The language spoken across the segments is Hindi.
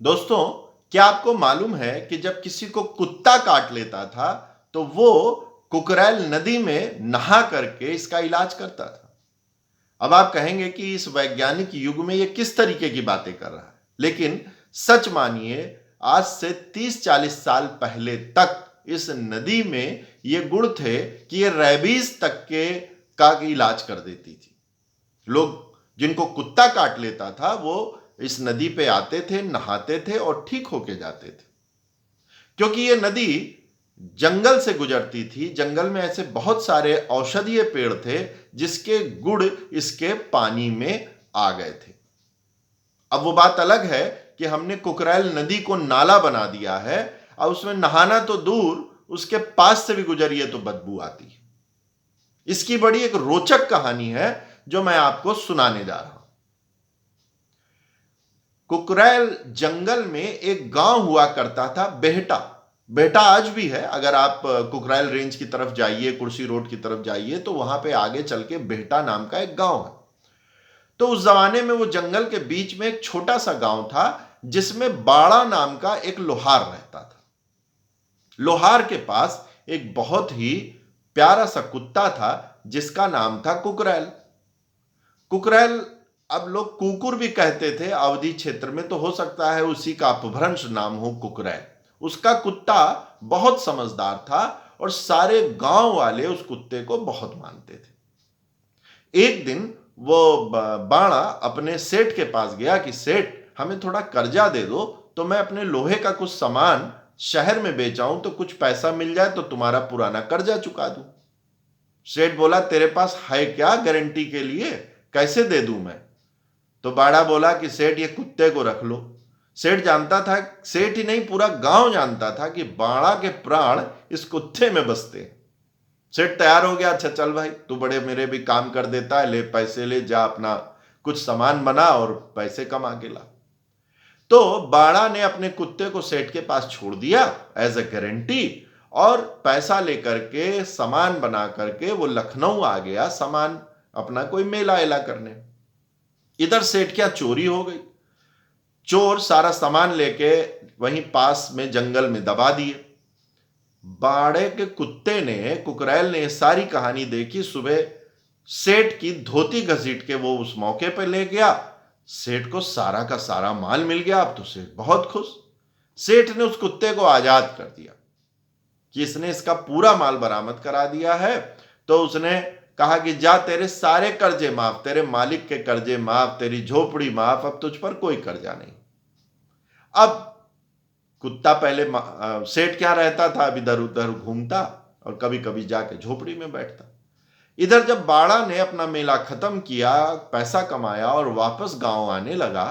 दोस्तों, क्या आपको मालूम है कि जब किसी को कुत्ता काट लेता था तो वो कुकरैल नदी में नहा करके इसका इलाज करता था। अब आप कहेंगे कि इस वैज्ञानिक युग में ये किस तरीके की बातें कर रहा है, लेकिन सच मानिए, आज से 30-40 साल पहले तक इस नदी में ये गुण थे कि ये रेबीज तक के का इलाज कर देती थी। लोग जिनको कुत्ता काट लेता था वो इस नदी पे आते थे, नहाते थे और ठीक होके जाते थे। क्योंकि ये नदी जंगल से गुजरती थी। जंगल में ऐसे बहुत सारे औषधीय पेड़ थे जिसके गुण इसके पानी में आ गए थे। अब वो बात अलग है कि हमने कुकरैल नदी को नाला बना दिया है। अब उसमें नहाना तो दूर, उसके पास से भी गुजरिए तो बदबू आती है। इसकी बड़ी एक रोचक कहानी है जो मैं आपको सुनाने जा रहा हूं। कुकरैल जंगल में एक गांव हुआ करता था, बेहटा। बेहटा आज भी है। अगर आप कुकरैल रेंज की तरफ जाइए, कुर्सी रोड की तरफ जाइए, तो वहां पे आगे चल के बेहटा नाम का एक गांव है। तो उस जमाने में वो जंगल के बीच में एक छोटा सा गांव था जिसमें बाड़ा नाम का एक लोहार रहता था। लोहार के पास एक बहुत ही प्यारा सा कुत्ता था जिसका नाम था कुकरैल। कुकरैल, अब लोग कुकुर भी कहते थे अवधि क्षेत्र में, तो हो सकता है उसी का अपभ्रंश नाम हो कुकरैल। उसका कुत्ता बहुत समझदार था और सारे गांव वाले उस कुत्ते को बहुत मानते थे। एक दिन वो बाणा अपने सेठ के पास गया कि सेठ, हमें थोड़ा कर्जा दे दो तो मैं अपने लोहे का कुछ सामान शहर में बेचाऊं तो कुछ पैसा मिल जाए तो तुम्हारा पुराना कर्जा चुका दूं। सेठ बोला, तेरे पास है क्या गारंटी के लिए, कैसे दे दूं मैं? तो बाड़ा बोला कि सेठ, ये कुत्ते को रख लो। सेठ जानता था, सेठ ही नहीं पूरा गांव जानता था कि बाड़ा के प्राण इस कुत्ते में बसते हैं। सेठ तैयार हो गया, अच्छा चल भाई, तू बड़े मेरे भी काम कर देता है, ले पैसे ले जा, अपना कुछ सामान बना और पैसे कमा के ला। तो बाड़ा ने अपने कुत्ते को सेठ के पास छोड़ दिया एज ए गारंटी, और पैसा लेकर के सामान बना करके वो लखनऊ आ गया सामान अपना कोई मेला एला करने। इधर सेठ क्या चोरी हो गई। चोर सारा सामान लेके वहीं पास में जंगल में दबा दिए। बाड़े के कुत्ते ने, कुकरैल ने सारी कहानी देखी। सुबह सेठ की धोती घसीट के वो उस मौके पर ले गया। सेठ को सारा का सारा माल मिल गया। अब तो सेठ बहुत खुश। सेठ ने उस कुत्ते को आजाद कर दिया कि इसने इसका पूरा माल बरामद करा दिया है। तो उसने कहा कि जा, तेरे सारे कर्जे माफ, तेरे मालिक के कर्जे माफ, तेरी झोपड़ी माफ, अब तुझ पर कोई कर्जा नहीं। अब कुत्ता पहले सेठ क्या रहता था, अब इधर उधर घूमता और कभी कभी जाके झोपड़ी में बैठता। इधर जब बाड़ा ने अपना मेला खत्म किया, पैसा कमाया और वापस गांव आने लगा,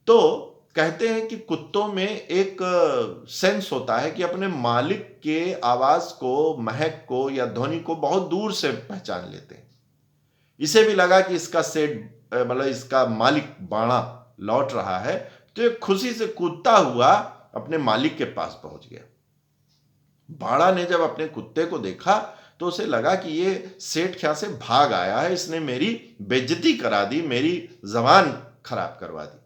तो कहते हैं कि कुत्तों में एक सेंस होता है कि अपने मालिक के आवाज को, महक को या ध्वनि को बहुत दूर से पहचान लेते हैं। इसे भी लगा कि इसका सेठ, मतलब इसका मालिक बाणा लौट रहा है, तो ये खुशी से कूदता हुआ अपने मालिक के पास पहुंच गया। बाड़ा ने जब अपने कुत्ते को देखा तो उसे लगा कि ये सेठ क्या से भाग आया है, इसने मेरी बेइज्जती करा दी, मेरी जबान खराब करवा दी,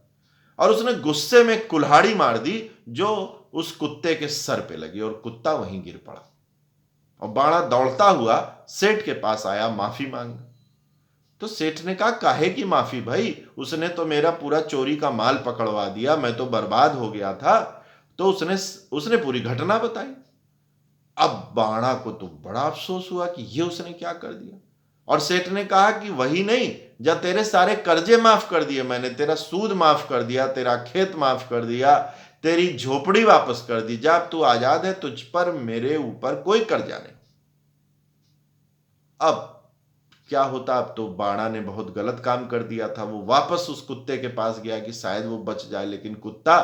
और उसने गुस्से में कुल्हाड़ी मार दी जो उस कुत्ते के सर पे लगी और कुत्ता वहीं गिर पड़ा। और बाड़ा दौड़ता हुआ सेठ के पास आया माफी मांग। तो सेठ ने कहा, काहे की माफी भाई, उसने तो मेरा पूरा चोरी का माल पकड़वा दिया, मैं तो बर्बाद हो गया था। तो उसने उसने पूरी घटना बताई। अब बाणा को तो बड़ा अफसोस हुआ कि ये उसने क्या कर दिया। और सेठ ने कहा कि वही नहीं, जब तेरे सारे कर्जे माफ कर दिए मैंने, तेरा सूद माफ कर दिया, तेरा खेत माफ कर दिया, तेरी झोपड़ी वापस कर दी, जब तू आजाद है, तुझ पर मेरे ऊपर कोई कर्जा नहीं। अब क्या होता, अब तो बाणा ने बहुत गलत काम कर दिया था। वो वापस उस कुत्ते के पास गया कि शायद वो बच जाए, लेकिन कुत्ता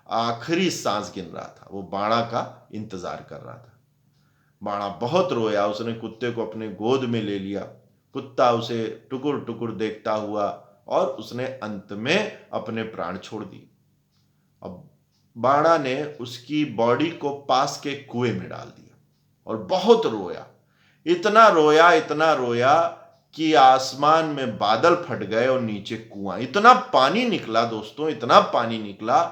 आखिरी सांस गिन रहा था, वो बाणा का इंतजार कर रहा था। बाणा बहुत रोया, उसने कुत्ते को अपने गोद में ले लिया। कुत्ता उसे टुकुर टुकुर देखता हुआ और उसने अंत में अपने प्राण छोड़ दिए। अब बाणा ने उसकी बॉडी को पास के कुएं में डाल दिया और बहुत रोया। इतना रोया कि आसमान में बादल फट गए और नीचे कुआं। इतना पानी निकला दोस्तों, इतना पानी निकला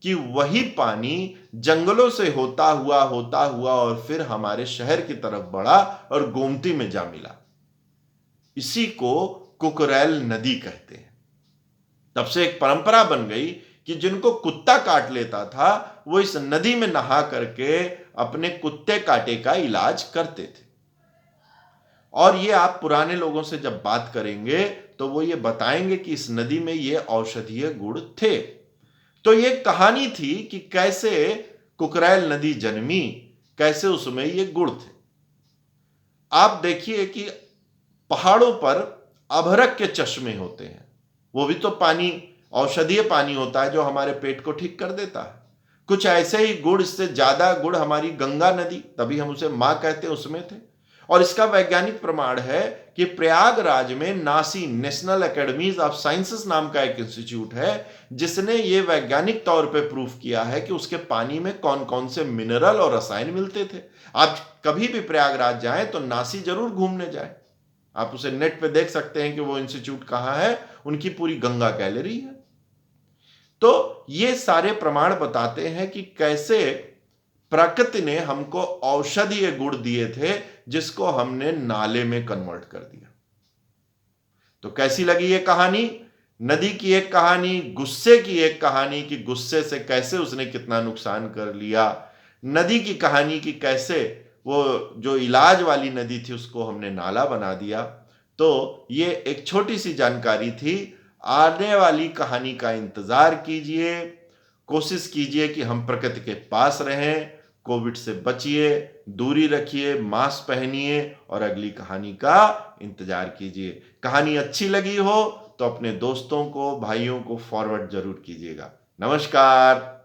कि वही पानी जंगलों से होता हुआ और फिर हमारे शहर की तरफ बढ़ा और गोमती में जा मिला। इसी को कुकरैल नदी कहते हैं। तब से एक परंपरा बन गई कि जिनको कुत्ता काट लेता था वो इस नदी में नहा करके अपने कुत्ते काटे का इलाज करते थे। और ये आप पुराने लोगों से जब बात करेंगे तो वो ये बताएंगे कि इस नदी में ये औषधीय गुण थे। तो ये कहानी थी कि कैसे कुकरैल नदी जन्मी, कैसे उसमें ये गुण थे। आप देखिए कि पहाड़ों पर अभरक के चश्मे होते हैं, वो भी तो पानी, औषधीय पानी होता है जो हमारे पेट को ठीक कर देता है। कुछ ऐसे ही गुड़, इससे ज्यादा गुड़ हमारी गंगा नदी, तभी हम उसे मां कहते हैं, उसमें थे। और इसका वैज्ञानिक प्रमाण है कि प्रयागराज में नासी, नेशनल एकेडमीज ऑफ साइंसेस नाम का एक इंस्टीट्यूट है जिसने ये वैज्ञानिक तौर पे प्रूफ किया है कि उसके पानी में कौन कौन से मिनरल और रसायन मिलते थे। आप कभी भी प्रयागराज जाएं तो नासी जरूर घूमने जाएं। आप उसे नेट पे देख सकते हैं कि वो इंस्टीट्यूट कहां है, उनकी पूरी गंगा गैलरी है। तो ये सारे प्रमाण बताते हैं कि कैसे प्रकृति ने हमको औषधीय गुण दिए थे जिसको हमने नाले में कन्वर्ट कर दिया। तो कैसी लगी ये कहानी? नदी की एक कहानी, गुस्से की एक कहानी कि गुस्से से कैसे उसने कितना नुकसान कर लिया, नदी की कहानी कि कैसे वो जो इलाज वाली नदी थी उसको हमने नाला बना दिया। तो ये एक छोटी सी जानकारी थी। आने वाली कहानी का इंतजार कीजिए, कोशिश कीजिए कि हम प्रकृति के पास रहें, कोविड से बचिए, दूरी रखिए, मास्क पहनिए और अगली कहानी का इंतजार कीजिए। कहानी अच्छी लगी हो तो अपने दोस्तों को, भाइयों को फॉरवर्ड जरूर कीजिएगा। नमस्कार।